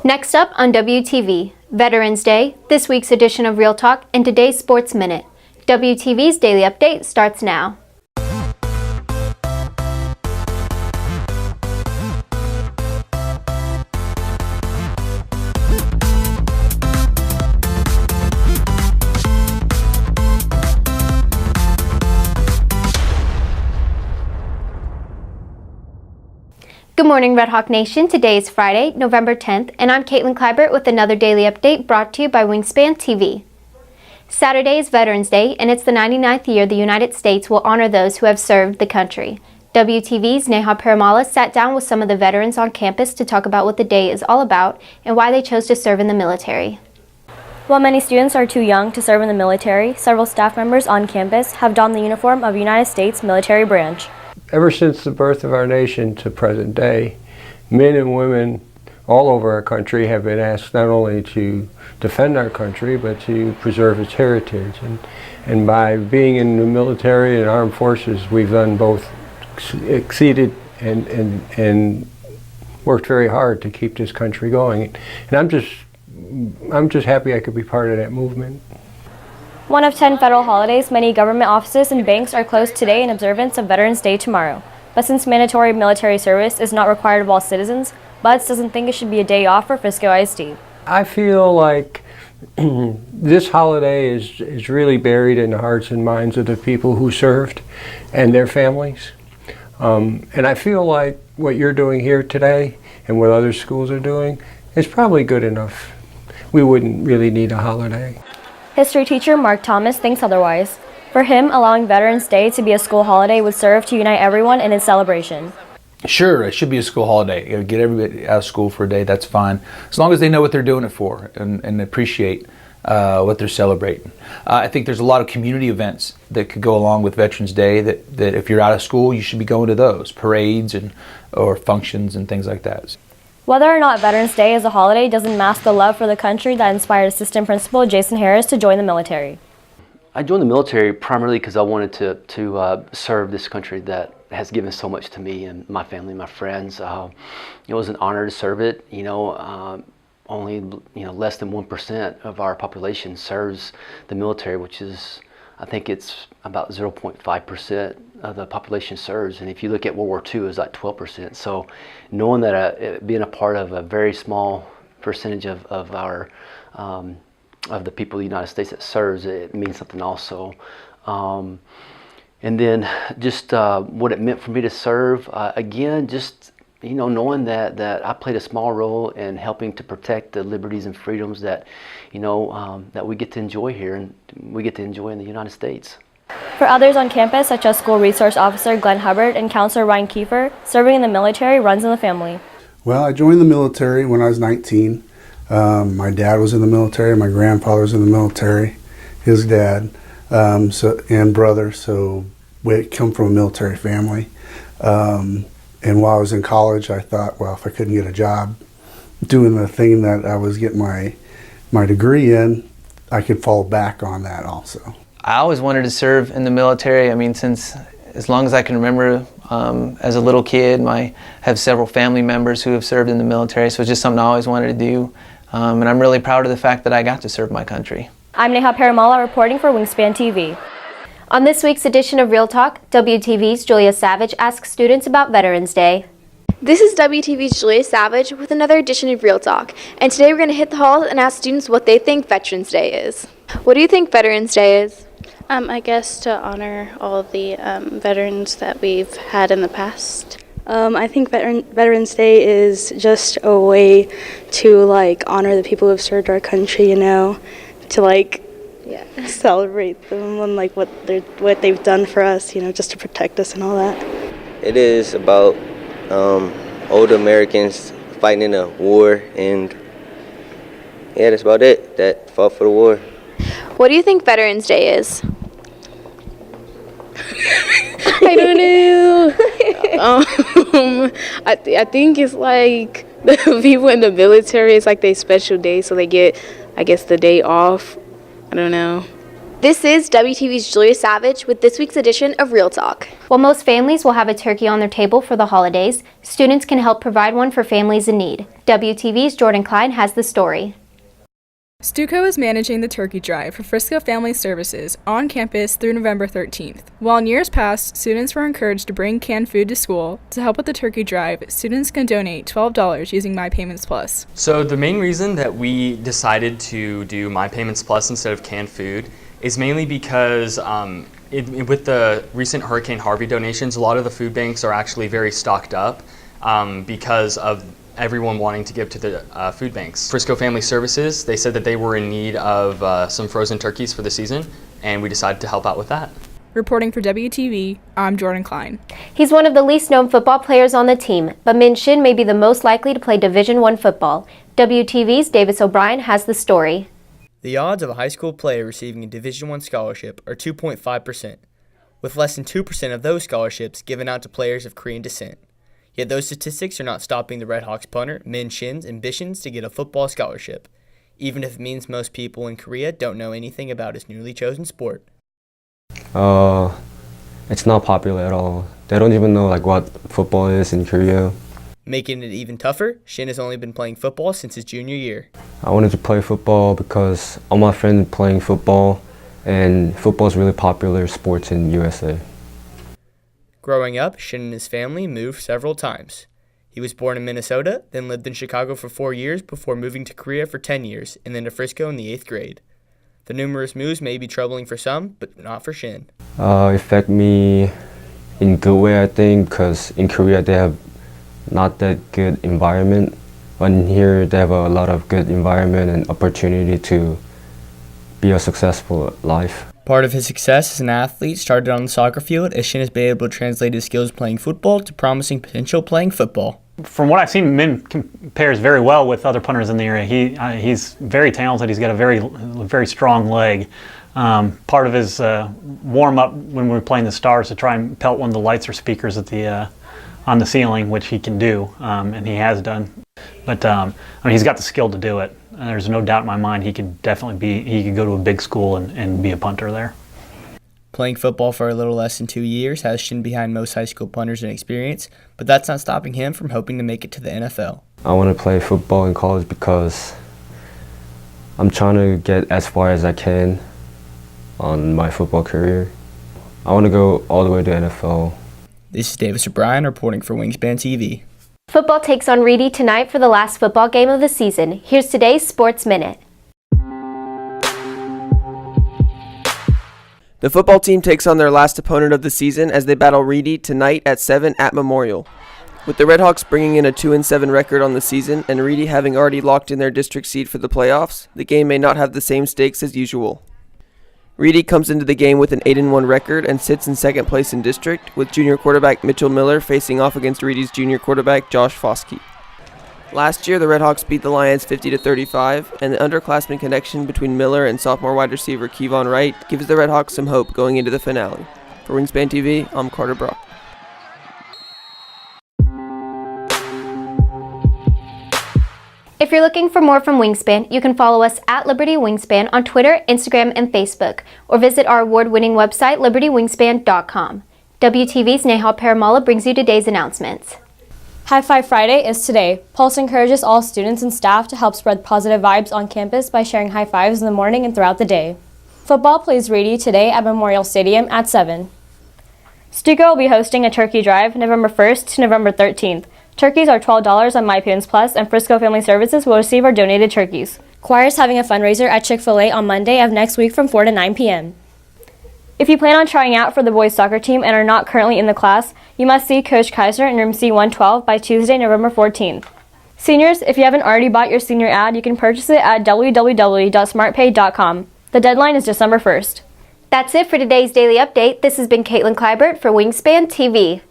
Next up on WTV, Veterans Day, this week's edition of Real Talk, and today's Sports Minute. WTV's Daily Update starts now. Good morning, Red Hawk Nation. Today is Friday, November 10th, and I'm Caitlyn Kleibert with another daily update brought to you by Wingspan TV. Saturday is Veterans Day, and it's the 99th year the United States will honor those who have served the country. WTV's Neha Paramala sat down with some of the veterans on campus to talk about what the day is all about and why they chose to serve in the military. While many students are too young to serve in the military, several staff members on campus have donned the uniform of United States military branch. Ever since the birth of our nation to present day, men and women all over our country have been asked not only to defend our country, but to preserve its heritage. And by being in the military and armed forces, we've done both, exceeded and worked very hard to keep this country going. And I'm just happy I could be part of that movement. One of 10 federal holidays, many government offices and banks are closed today in observance of Veterans Day tomorrow. But since mandatory military service is not required of all citizens, Buds doesn't think it should be a day off for Frisco ISD. I feel like this holiday is really buried in the hearts and minds of the people who served and their families. And I feel like what you're doing here today and what other schools are doing is probably good enough. We wouldn't really need a holiday. History teacher Mark Thomas thinks otherwise. For him, allowing Veterans Day to be a school holiday would serve to unite everyone in its celebration. Sure, it should be a school holiday. Get everybody out of school for a day, that's fine. As long as they know what they're doing it for and appreciate what they're celebrating. I think there's a lot of community events that could go along with Veterans Day that if you're out of school, you should be going to those. Parades or functions and things like that. Whether or not Veterans Day is a holiday doesn't mask the love for the country that inspired Assistant Principal Jason Harris to join the military. I joined the military primarily because I wanted to serve this country that has given so much to me and my family, my friends. It was an honor to serve it. Only less than 1% of our population serves the military, which is, I think it's about 0.5% of the population serves. And if you look at World War II, it was like 12%. So knowing that being a part of a very small percentage of our of the people of the United States that serves, it means something also. And then just what it meant for me to serve, again, just knowing that I played a small role in helping to protect the liberties and freedoms that that we get to enjoy here and we get to enjoy in the United States. For others on campus, such as School Resource Officer Glenn Hubbard and Counselor Ryan Kiefer, serving in the military runs in the family. Well, I joined the military when I was 19. My dad was in the military, my grandfather was in the military, his dad, and brother, so we come from a military family. And while I was in college, I thought, well, if I couldn't get a job doing the thing that I was getting my degree in, I could fall back on that also. I always wanted to serve in the military. I mean, since as long as I can remember, as a little kid, I have several family members who have served in the military, so it's just something I always wanted to do. And I'm really proud of the fact that I got to serve my country. I'm Neha Paramala reporting for Wingspan TV. On this week's edition of Real Talk, WTV's Julia Savage asks students about Veterans Day. This is WTV's Julia Savage with another edition of Real Talk, and today we're going to hit the halls and ask students what they think Veterans Day is. What do you think Veterans Day is? I guess to honor all of the veterans that we've had in the past. I think Veterans Day is just a way to honor the people who have served our country, to celebrate them and what they've done for us, just to protect us and all that. It is about old Americans fighting in a war, and yeah, that's about it, that fought for the war. What do you think Veterans Day is? I don't know. I think it's like the people in the military, it's like their special day, so they get, I guess, the day off. I don't know. This is WTV's Julia Savage with this week's edition of Real Talk. While most families will have a turkey on their table for the holidays, students can help provide one for families in need. WTV's Jordan Klein has the story. Stuco is managing the turkey drive for Frisco Family Services on campus through November 13th. While in years past, students were encouraged to bring canned food to school, to help with the turkey drive, students can donate $12 using My Payments Plus. So the main reason that we decided to do My Payments Plus instead of canned food is mainly because with the recent Hurricane Harvey donations, a lot of the food banks are actually very stocked up because of everyone wanting to give to the food banks. Frisco Family Services, they said that they were in need of some frozen turkeys for the season, and we decided to help out with that. Reporting for WTV, I'm Jordan Klein. He's one of the least known football players on the team, but Min Shin may be the most likely to play Division I football. WTV's Davis O'Brien has the story. The odds of a high school player receiving a Division I scholarship are 2.5%, with less than 2% of those scholarships given out to players of Korean descent. Yet those statistics are not stopping the Redhawks punter Min Shin's ambitions to get a football scholarship, even if it means most people in Korea don't know anything about his newly chosen sport. It's not popular at all. They don't even know what football is in Korea. Making it even tougher, Shin has only been playing football since his junior year. I wanted to play football because all my friends are playing football, and football is really popular sports in USA. Growing up, Shin and his family moved several times. He was born in Minnesota, then lived in Chicago for 4 years before moving to Korea for 10 years, and then to Frisco in the 8th grade. The numerous moves may be troubling for some, but not for Shin. Affect me in good way, I think, because in Korea they have not that good environment. But in here they have a lot of good environment and opportunity to be a successful life. Part of his success as an athlete started on the soccer field, as Shin has been able to translate his skills playing football to promising potential playing football. From what I've seen, Min compares very well with other punters in the area. He's very talented. He's got a very strong leg. Part of his warm-up when we were playing the Stars to try and pelt one of the lights or speakers at the on the ceiling, which he can do, and he has done. But he's got the skill to do it. And there's no doubt in my mind he could go to a big school and be a punter there. Playing football for a little less than 2 years has Shin behind most high school punters in experience, but that's not stopping him from hoping to make it to the NFL. I want to play football in college because I'm trying to get as far as I can on my football career. I want to go all the way to NFL. This is Davis O'Brien reporting for Wingspan TV. Football takes on Reedy tonight for the last football game of the season. Here's today's Sports Minute. The football team takes on their last opponent of the season as they battle Reedy tonight at 7 at Memorial. With the Redhawks bringing in a 2-7 record on the season and Reedy having already locked in their district seed for the playoffs, the game may not have the same stakes as usual. Reedy comes into the game with an 8-1 record and sits in second place in district, with junior quarterback Mitchell Miller facing off against Reedy's junior quarterback Josh Foskey. Last year, the Redhawks beat the Lions 50-35, and the underclassmen connection between Miller and sophomore wide receiver Kevon Wright gives the Redhawks some hope going into the finale. For Wingspan TV, I'm Carter Brock. If you're looking for more from Wingspan, you can follow us at Liberty Wingspan on Twitter, Instagram, and Facebook, or visit our award-winning website, libertywingspan.com. WTV's Nehal Paramala brings you today's announcements. High Five Friday is today. Pulse encourages all students and staff to help spread positive vibes on campus by sharing high fives in the morning and throughout the day. Football plays Reedy today at Memorial Stadium at 7. Stuco will be hosting a turkey drive November 1st to November 13th. Turkeys are $12 on My Payments Plus, and Frisco Family Services will receive our donated turkeys. Choir is having a fundraiser at Chick-fil-A on Monday of next week from 4 to 9 p.m. If you plan on trying out for the boys soccer team and are not currently in the class, you must see Coach Kaiser in room C112 by Tuesday, November 14th. Seniors, if you haven't already bought your senior ad, you can purchase it at www.smartpay.com. The deadline is December 1st. That's it for today's Daily Update. This has been Caitlyn Kleibert for Wingspan TV.